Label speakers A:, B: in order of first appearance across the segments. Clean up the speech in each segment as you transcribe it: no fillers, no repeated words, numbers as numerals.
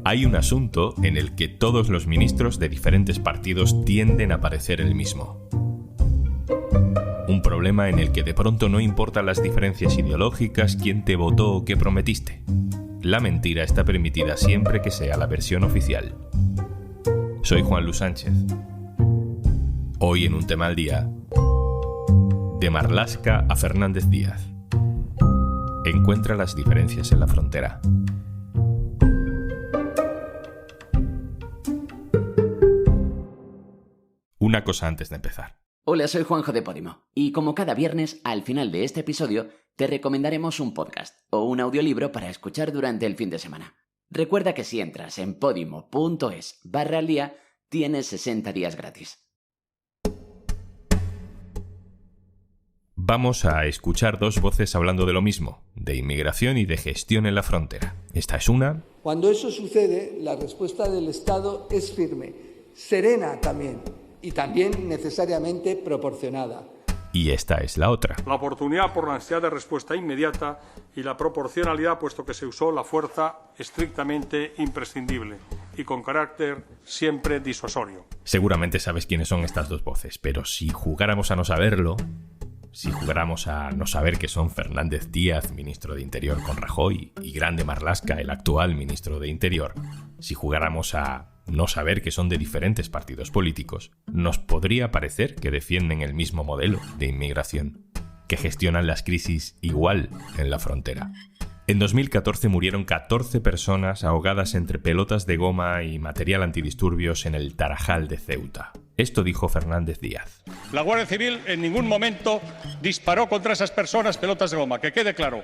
A: Hay un asunto en el que todos los ministros de diferentes partidos tienden a parecer el mismo. Un problema en el que de pronto no importan las diferencias ideológicas, quién te votó o qué prometiste. La mentira está permitida siempre que sea la versión oficial. Soy Juan Luis Sánchez. Hoy en Un Tema al Día, de Marlaska a Fernández Díaz. Encuentra las diferencias en la frontera. Una cosa antes de empezar.
B: Hola, soy Juanjo de Podimo, y como cada viernes, al final de este episodio, te recomendaremos un podcast o un audiolibro para escuchar durante el fin de semana. Recuerda que si entras en podimo.es/aldía, tienes 60 días gratis.
A: Vamos a escuchar dos voces hablando de lo mismo, de inmigración y de gestión en la frontera. Esta es una.
C: Cuando eso sucede, la respuesta del Estado es firme, serena también, y también necesariamente proporcionada.
A: Y esta es la otra.
D: La oportunidad por la necesidad de respuesta inmediata y la proporcionalidad, puesto que se usó la fuerza estrictamente imprescindible y con carácter siempre disuasorio.
A: Seguramente sabes quiénes son estas dos voces, pero si jugáramos a no saberlo, si jugáramos a no saber que son Fernández Díaz, ministro de Interior con Rajoy, y Grande Marlaska, el actual ministro de Interior, si jugáramos a no saber que son de diferentes partidos políticos, nos podría parecer que defienden el mismo modelo de inmigración, que gestionan las crisis igual en la frontera. En 2014 murieron 14 personas ahogadas entre pelotas de goma y material antidisturbios en el Tarajal de Ceuta. Esto dijo Fernández Díaz.
D: La Guardia Civil en ningún momento disparó contra esas personas pelotas de goma, que quede claro.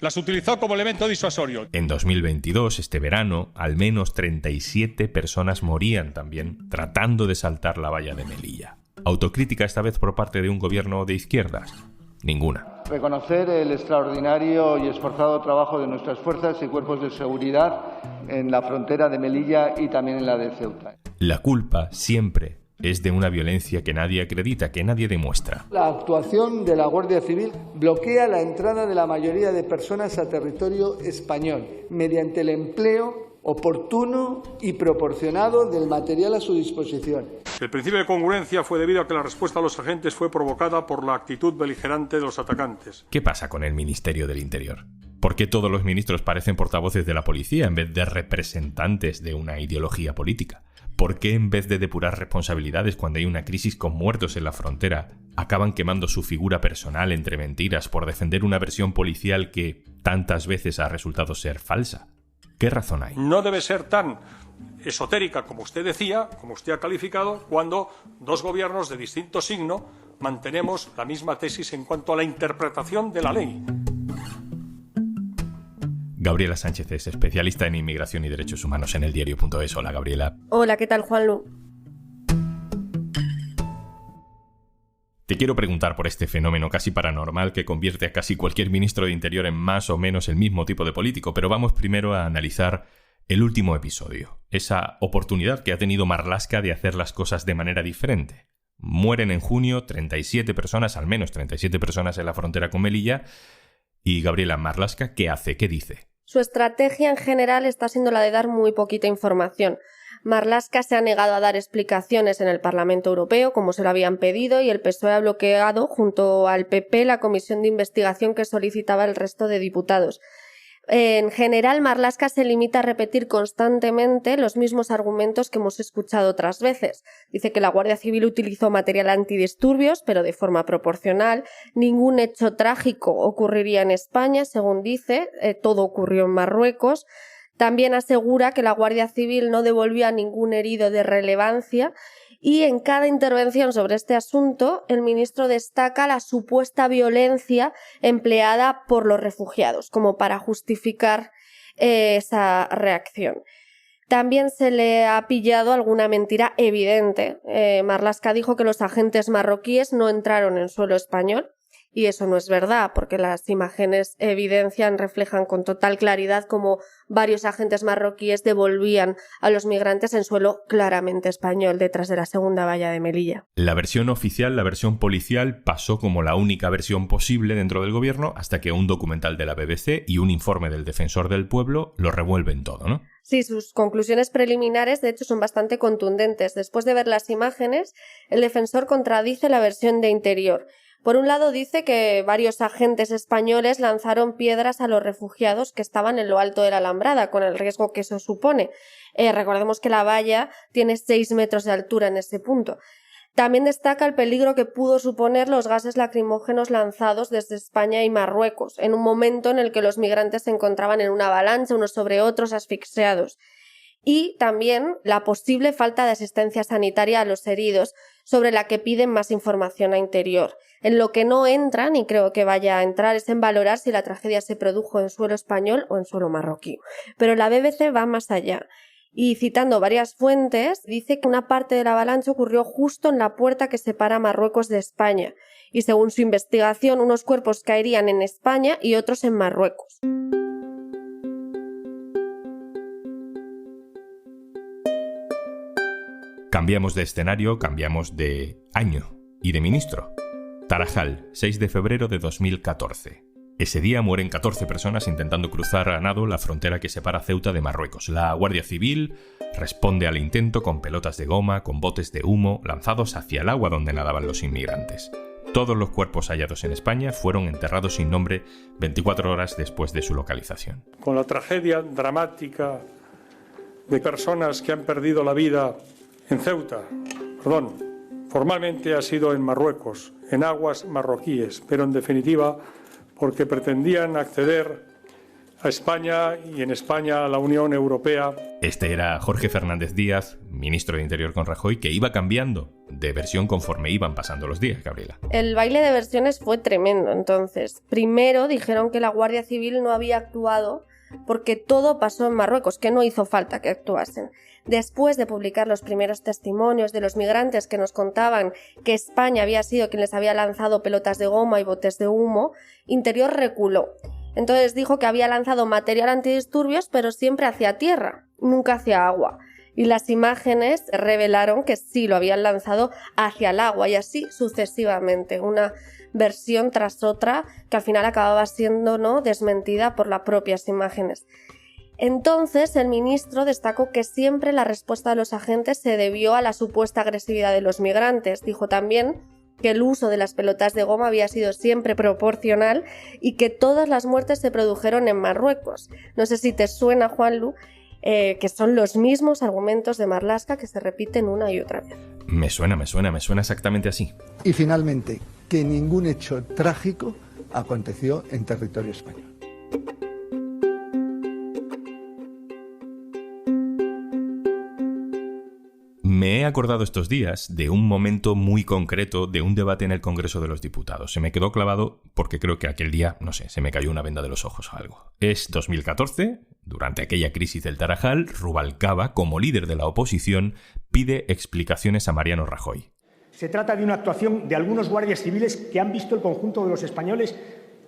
D: Las utilizó como elemento disuasorio.
A: En 2022, este verano, al menos 37 personas morían también tratando de saltar la valla de Melilla. ¿Autocrítica esta vez por parte de un gobierno de izquierdas? Ninguna.
C: Reconocer el extraordinario y esforzado trabajo de nuestras fuerzas y cuerpos de seguridad en la frontera de Melilla y también en la de Ceuta.
A: La culpa siempre es de una violencia que nadie acredita, que nadie demuestra.
C: La actuación de la Guardia Civil bloquea la entrada de la mayoría de personas a territorio español mediante el empleo oportuno y proporcionado del material a su disposición.
D: El principio de congruencia fue debido a que la respuesta a los agentes fue provocada por la actitud beligerante de los atacantes.
A: ¿Qué pasa con el Ministerio del Interior? ¿Por qué todos los ministros parecen portavoces de la policía en vez de representantes de una ideología política? ¿Por qué en vez de depurar responsabilidades cuando hay una crisis con muertos en la frontera, acaban quemando su figura personal entre mentiras por defender una versión policial que tantas veces ha resultado ser falsa? ¿Qué razón hay?
D: No debe ser tan esotérica como usted decía, como usted ha calificado, cuando dos gobiernos de distinto signo mantenemos la misma tesis en cuanto a la interpretación de la ley.
A: Gabriela Sánchez es especialista en inmigración y derechos humanos en eldiario.es. Hola, Gabriela.
E: Hola, ¿qué tal, Juanlu?
A: Te quiero preguntar por este fenómeno casi paranormal que convierte a casi cualquier ministro de Interior en más o menos el mismo tipo de político, pero vamos primero a analizar el último episodio, esa oportunidad que ha tenido Marlaska de hacer las cosas de manera diferente. Mueren en junio 37 personas, al menos 37 personas en la frontera con Melilla, y Gabriela, Marlaska, ¿qué hace? ¿Qué dice?
E: Su estrategia en general está siendo la de dar muy poquita información. Marlaska se ha negado a dar explicaciones en el Parlamento Europeo, como se lo habían pedido, y el PSOE ha bloqueado, junto al PP, la comisión de investigación que solicitaba el resto de diputados. En general, Marlaska se limita a repetir constantemente los mismos argumentos que hemos escuchado otras veces. Dice que la Guardia Civil utilizó material antidisturbios, pero de forma proporcional. Ningún hecho trágico ocurriría en España, según dice. Todo ocurrió en Marruecos. También asegura que la Guardia Civil no devolvió a ningún herido de relevancia. Y en cada intervención sobre este asunto, el ministro destaca la supuesta violencia empleada por los refugiados, como para justificar esa reacción. También se le ha pillado alguna mentira evidente. Marlaska dijo que los agentes marroquíes no entraron en suelo español Y eso no es verdad, porque las imágenes reflejan con total claridad cómo varios agentes marroquíes devolvían a los migrantes en suelo claramente español, detrás de la segunda valla de Melilla.
A: La versión oficial, la versión policial, pasó como la única versión posible dentro del gobierno hasta que un documental de la BBC y un informe del Defensor del Pueblo lo revuelven todo, ¿no?
E: Sí, sus conclusiones preliminares de hecho son bastante contundentes. Después de ver las imágenes, el defensor contradice la versión de Interior. Por un lado dice que varios agentes españoles lanzaron piedras a los refugiados que estaban en lo alto de la alambrada, con el riesgo que eso supone. Recordemos que la valla tiene 6 metros de altura en ese punto. También destaca el peligro que pudo suponer los gases lacrimógenos lanzados desde España y Marruecos, en un momento en el que los migrantes se encontraban en una avalancha unos sobre otros asfixiados. Y también la posible falta de asistencia sanitaria a los heridos, sobre la que piden más información a Interior. En lo que no entran, y creo que vaya a entrar, es en valorar si la tragedia se produjo en suelo español o en suelo marroquí. Pero la BBC va más allá. Y citando varias fuentes, dice que una parte de la avalancha ocurrió justo en la puerta que separa Marruecos de España. Y según su investigación, unos cuerpos caerían en España y otros en Marruecos.
A: Cambiamos de escenario, cambiamos de año y de ministro. Tarajal, 6 de febrero de 2014. Ese día mueren 14 personas intentando cruzar a nado la frontera que separa Ceuta de Marruecos. La Guardia Civil responde al intento con pelotas de goma, con botes de humo, lanzados hacia el agua donde nadaban los inmigrantes. Todos los cuerpos hallados en España fueron enterrados sin nombre 24 horas después de su localización.
D: Con la tragedia dramática de personas que han perdido la vida en Ceuta, formalmente ha sido en Marruecos, en aguas marroquíes, pero en definitiva porque pretendían acceder a España y en España a la Unión Europea.
A: Este era Jorge Fernández Díaz, ministro de Interior con Rajoy, que iba cambiando de versión conforme iban pasando los días, Gabriela.
E: El baile de versiones fue tremendo, entonces. Primero dijeron que la Guardia Civil no había actuado porque todo pasó en Marruecos, que no hizo falta que actuasen. Después de publicar los primeros testimonios de los migrantes que nos contaban que España había sido quien les había lanzado pelotas de goma y botes de humo, Interior reculó. Entonces dijo que había lanzado material antidisturbios, pero siempre hacia tierra, nunca hacia agua. Y las imágenes revelaron que sí lo habían lanzado hacia el agua y así sucesivamente. Una versión tras otra que al final acababa siendo desmentida por las propias imágenes. Entonces el ministro destacó que siempre la respuesta de los agentes se debió a la supuesta agresividad de los migrantes. Dijo también que el uso de las pelotas de goma había sido siempre proporcional y que todas las muertes se produjeron en Marruecos. No sé si te suena, Juanlu, que son los mismos argumentos de Marlaska que se repiten una y otra vez.
A: Me suena exactamente así.
C: Y finalmente, que ningún hecho trágico aconteció en territorio español.
A: Me he acordado estos días de un momento muy concreto de un debate en el Congreso de los Diputados. Se me quedó clavado porque creo que aquel día, se me cayó una venda de los ojos o algo. Es 2014, durante aquella crisis del Tarajal, Rubalcaba, como líder de la oposición, pide explicaciones a Mariano Rajoy.
F: Se trata de una actuación de algunos guardias civiles que han visto el conjunto de los españoles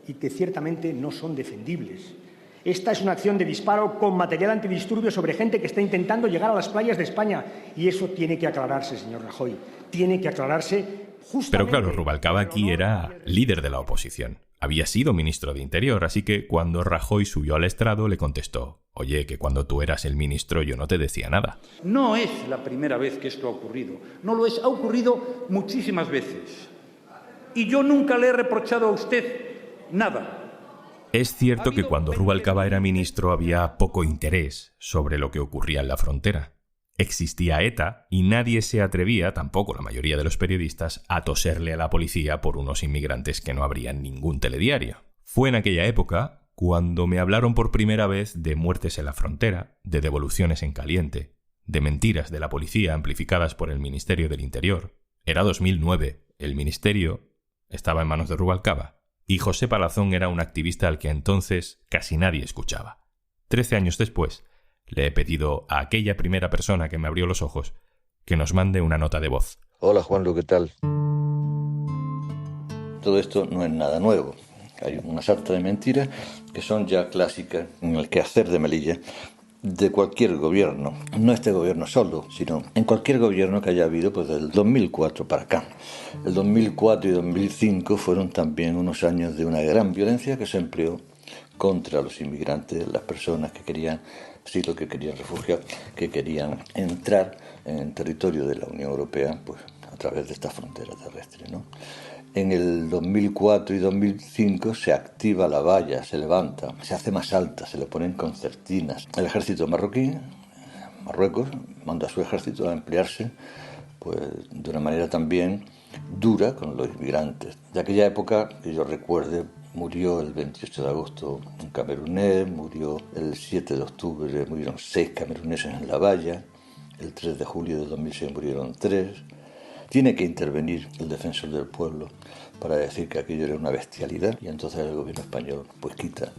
F: y que ciertamente no son defendibles. Esta es una acción de disparo con material antidisturbios sobre gente que está intentando llegar a las playas de España. Y eso tiene que aclararse, señor Rajoy. Tiene que aclararse justamente...
A: Pero claro, Rubalcaba aquí era líder de la oposición. Había sido ministro de Interior, así que cuando Rajoy subió al estrado le contestó: oye, que cuando tú eras el ministro yo no te decía nada.
G: No es la primera vez que esto ha ocurrido. No lo es. Ha ocurrido muchísimas veces. Y yo nunca le he reprochado a usted nada.
A: Es cierto que cuando Rubalcaba era ministro había poco interés sobre lo que ocurría en la frontera. Existía ETA y nadie se atrevía, tampoco la mayoría de los periodistas, a toserle a la policía por unos inmigrantes que no abrían ningún telediario. Fue en aquella época cuando me hablaron por primera vez de muertes en la frontera, de devoluciones en caliente, de mentiras de la policía amplificadas por el Ministerio del Interior. Era 2009, el ministerio estaba en manos de Rubalcaba. Y José Palazón era un activista al que entonces casi nadie escuchaba. 13 años después, le he pedido a aquella primera persona que me abrió los ojos que nos mande una nota de voz.
H: Hola, Juanlu, ¿qué tal? todo esto no es nada nuevo. Hay una sarta de mentiras que son ya clásicas en el quehacer de Melilla de cualquier gobierno, no este gobierno solo, sino en cualquier gobierno que haya habido pues del 2004 para acá. El 2004 y 2005 fueron también unos años de una gran violencia que se empleó contra los inmigrantes, las personas que querían asilo, que querían refugio, que querían entrar en el territorio de la Unión Europea pues a través de esta frontera terrestre, ¿no? En el 2004 y 2005 se activa la valla, se levanta, se hace más alta, se le ponen concertinas. El ejército marroquí, Marruecos, manda a su ejército a emplearse pues, de una manera también dura con los inmigrantes. De aquella época, que yo recuerde, murió el 28 de agosto un camerunés, murió el 7 de octubre, murieron 6 cameruneses en la valla, el 3 de julio de 2006 murieron 3. Tiene que intervenir el defensor del pueblo para decir que aquello era una bestialidad y entonces el gobierno español pues quita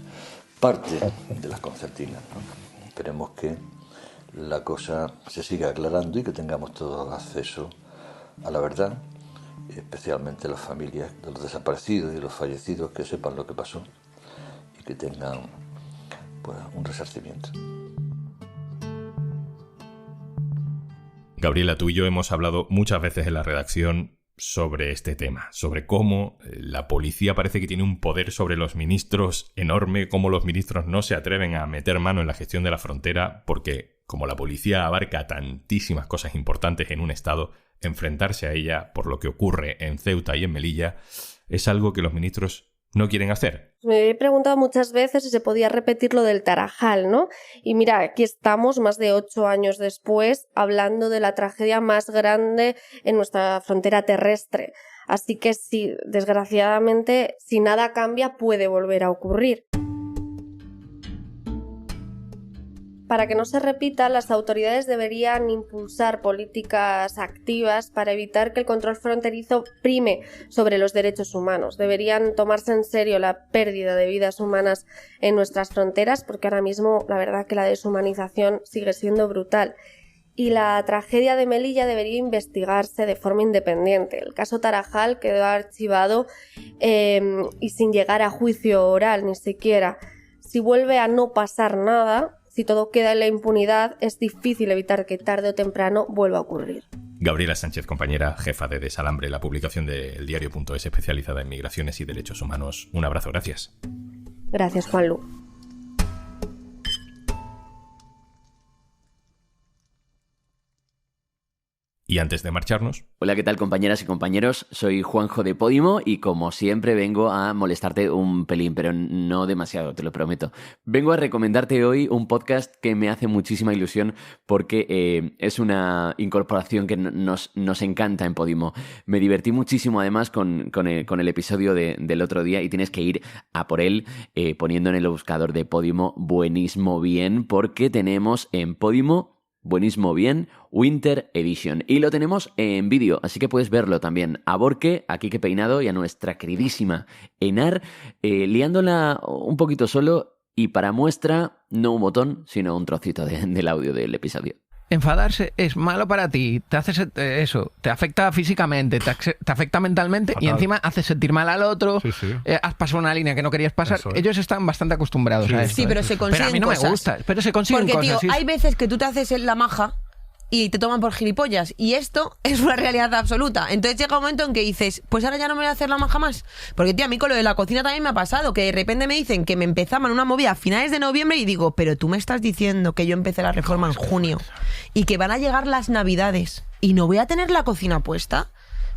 H: parte de las concertinas, ¿no? Esperemos que la cosa se siga aclarando y que tengamos todos acceso a la verdad, especialmente las familias de los desaparecidos y los fallecidos, que sepan lo que pasó y que tengan pues, un resarcimiento.
A: Gabriela, tú y yo hemos hablado muchas veces en la redacción sobre este tema, sobre cómo la policía parece que tiene un poder sobre los ministros enorme, cómo los ministros no se atreven a meter mano en la gestión de la frontera, porque como la policía abarca tantísimas cosas importantes en un estado, enfrentarse a ella por lo que ocurre en Ceuta y en Melilla es algo que los ministros no quieren hacer.
E: Me he preguntado muchas veces si se podía repetir lo del Tarajal, ¿no? Y mira, aquí estamos más de 8 años después hablando de la tragedia más grande en nuestra frontera terrestre. Así que sí, desgraciadamente, si nada cambia, puede volver a ocurrir. Para que no se repita, las autoridades deberían impulsar políticas activas para evitar que el control fronterizo prime sobre los derechos humanos. Deberían tomarse en serio la pérdida de vidas humanas en nuestras fronteras, porque ahora mismo la verdad que la deshumanización sigue siendo brutal. Y la tragedia de Melilla debería investigarse de forma independiente. El caso Tarajal quedó archivado y sin llegar a juicio oral ni siquiera. Si vuelve a no pasar nada, si todo queda en la impunidad, es difícil evitar que tarde o temprano vuelva a ocurrir.
A: Gabriela Sánchez, compañera jefa de Desalambre, la publicación de eldiario.es especializada en migraciones y derechos humanos. Un abrazo, gracias.
E: Gracias, Juanlu.
A: Y antes de marcharnos...
B: Hola, ¿qué tal, compañeras y compañeros? Soy Juanjo de Podimo y como siempre vengo a molestarte un pelín, pero no demasiado, te lo prometo. Vengo a recomendarte hoy un podcast que me hace muchísima ilusión porque es una incorporación que nos encanta en Podimo. Me divertí muchísimo además con el episodio del otro día y tienes que ir a por él poniendo en el buscador de Podimo Buenismo Bien, porque tenemos en Podimo Buenismo Bien Winter Edition. Y lo tenemos en vídeo, así que puedes verlo también. A Borque, a Quique Peinado y a nuestra queridísima Enar, liándola un poquito solo y para muestra no un botón, sino un trocito del audio del episodio.
I: Enfadarse es malo para ti, te hace eso, te afecta físicamente, te afecta mentalmente. Fatal. Y encima hace sentir mal al otro. Sí, sí. Has pasado una línea que no querías pasar. Ellos están bastante acostumbrados a esto.
J: Sí, pero se consiguen cosas.
I: Pero a mí no me gusta, pero se consiguen
J: cosas.
I: Porque,
J: tío, hay veces que tú te haces la maja y te toman por gilipollas, y esto es una realidad absoluta. Entonces llega un momento en que dices, pues ahora ya no me voy a hacer la maja más. Porque, tío, a mí con lo de la cocina también me ha pasado, que de repente me dicen que me empezaban una movida a finales de noviembre y digo, pero tú me estás diciendo que yo empecé la reforma en junio y que van a llegar las navidades y no voy a tener la cocina puesta.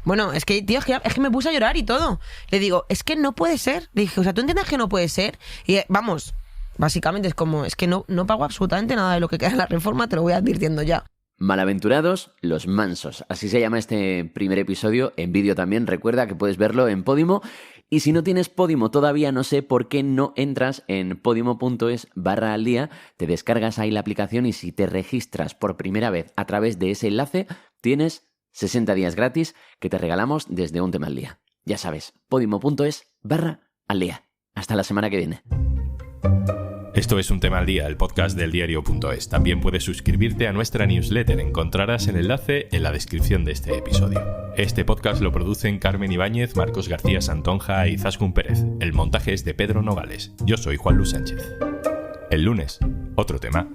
J: Bueno, es que, tío, es que me puse a llorar y todo. Le digo, es que no puede ser. Le dije, o sea, ¿tú entiendes que no puede ser? Y vamos, básicamente es como, es que no pago absolutamente nada de lo que queda en la reforma, te lo voy advirtiendo ya.
B: Malaventurados los mansos, así se llama este primer episodio, en vídeo también. Recuerda que puedes verlo en Podimo, y si no tienes Podimo todavía, no sé por qué no entras en podimo.es/aldía, te descargas ahí la aplicación y si te registras por primera vez a través de ese enlace, tienes 60 días gratis que te regalamos desde un tema al día. Ya sabes, podimo.es/aldía. Hasta la semana que viene.
A: Esto es Un Tema al Día, el podcast del diario.es. También puedes suscribirte a nuestra newsletter. Encontrarás el enlace en la descripción de este episodio. Este podcast lo producen Carmen Ibáñez, Marcos García Santonja y Zaskun Pérez. El montaje es de Pedro Nogales. Yo soy Juan Luis Sánchez. El lunes, otro tema.